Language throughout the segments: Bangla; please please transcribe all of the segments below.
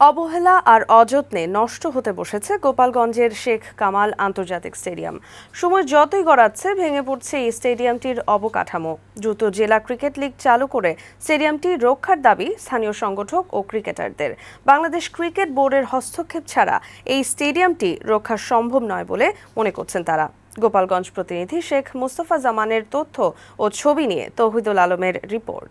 অবহেলা আর অযত্নে নষ্ট হতে বসেছে গোপালগঞ্জের শেখ কামাল আন্তর্জাতিক স্টেডিয়াম। সময় যতই গড়াচ্ছে ভেঙে পড়ছে এই স্টেডিয়ামটির অবকাঠামো। দ্রুত জেলা ক্রিকেট লিগ চালু করে স্টেডিয়ামটি রক্ষার দাবি স্থানীয় সংগঠক ও ক্রিকেটারদের। বাংলাদেশ ক্রিকেট বোর্ডের হস্তক্ষেপ ছাড়া এই স্টেডিয়ামটি রক্ষা সম্ভব নয় বলে মনে করছেন তারা। গোপালগঞ্জ প্রতিনিধি শেখ মুস্তফা জামানের তথ্য ও ছবি নিয়ে তৌহিদুল আলমের রিপোর্ট।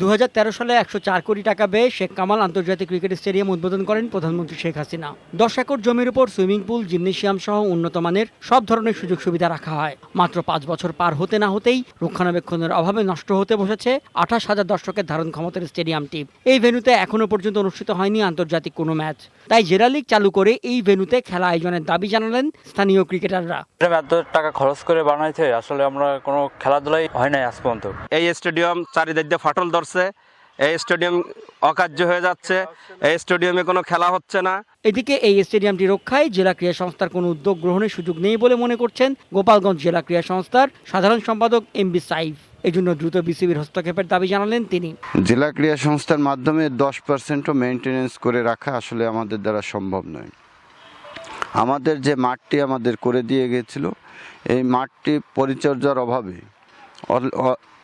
2013 সালে 104 কোটি টাকা ব্যয়ে শেখ কামাল আন্তর্জাতিক ক্রিকেট স্টেডিয়াম উদ্বোধন করেন প্রধানমন্ত্রী শেখ হাসিনা। 10 একর জমির উপর সুইমিং পুল, জিমনেশিয়াম সহ উন্নত মানের সব ধরনের সুযোগ সুবিধা রাখা হয়। মাত্র 5 বছর পার হতে না হতেই রক্ষণাবেক্ষণের অভাবে নষ্ট হতে বসেছে 28,000 দর্শকের ধারণ ক্ষমতার স্টেডিয়ামটি। এই ভেন্যুতে এখনো পর্যন্ত অনুষ্ঠিত হয়নি আন্তর্জাতিক কোনো ম্যাচ। তাই জেলা লিগ চালু করে এই ভেন্যুতে খেলা আয়োজনের দাবি জানালেন স্থানীয় ক্রিকেটাররা। এত টাকা খরচ করে বানাইছে, আসলে আমরা কোনো খেলাধুলাই হয় নাই আজ পর্যন্ত। এই স্টেডিয়াম চারিদিক দিয়ে ফাটল ধরছে, এই স্টেডিয়াম অকার্য হয়ে যাচ্ছে, এই স্টেডিয়ামে কোনো খেলা হচ্ছে না। এদিকে এই স্টেডিয়ামটি রক্ষায় জেলা ক্রীড়া সংস্থার কোনো উদ্যোগ গ্রহণের সুযোগ নেই বলে মনে করছেন গোপালগঞ্জ জেলা ক্রীড়া সংস্থার সাধারণ সম্পাদক এমবি সাইফ। এজন্য দ্রুত বিসিবির হস্তক্ষেপের দাবি জানালেন তিনি। জেলা ক্রীড়া সংস্থার মাধ্যমে 10% মেইনটেনেন্স করে রাখা আসলে আমাদের দ্বারা সম্ভব নয়। আমাদের যে মাঠটি আমাদের করে দিয়ে গেছিল, এই মাঠটি পরিচর্যার অভাবে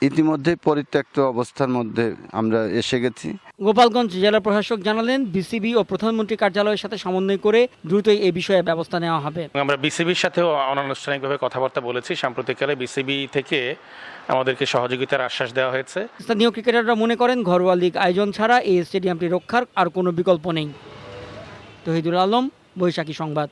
ইতিমধ্যেই পরিত্যক্ত অবস্থার মধ্যে আমরা এসে গেছি। গোপালগঞ্জ জেলা প্রশাসক জানালেন, বিসিবি ও প্রধানমন্ত্রী কার্যালয়ের সাথে সমন্বয় করে দ্রুতই এই বিষয়ে ব্যবস্থা নেওয়া হবে। আমরা বিসিবির সাথেও অনানুষ্ঠানিকভাবে কথাবার্তা বলেছি। সাম্প্রতিককালে বিসিবি থেকে আমাদেরকে সহযোগিতার আশ্বাস দেওয়া হয়েছে। স্থানীয় ক্রিকেটাররা মনে করেন ঘরোয়া লীগ আয়োজন ছাড়া এই স্টেডিয়ামটি রক্ষার আর কোনো বিকল্প নেই। তৌহিদুল আলম, বৈশাখী সংবাদ।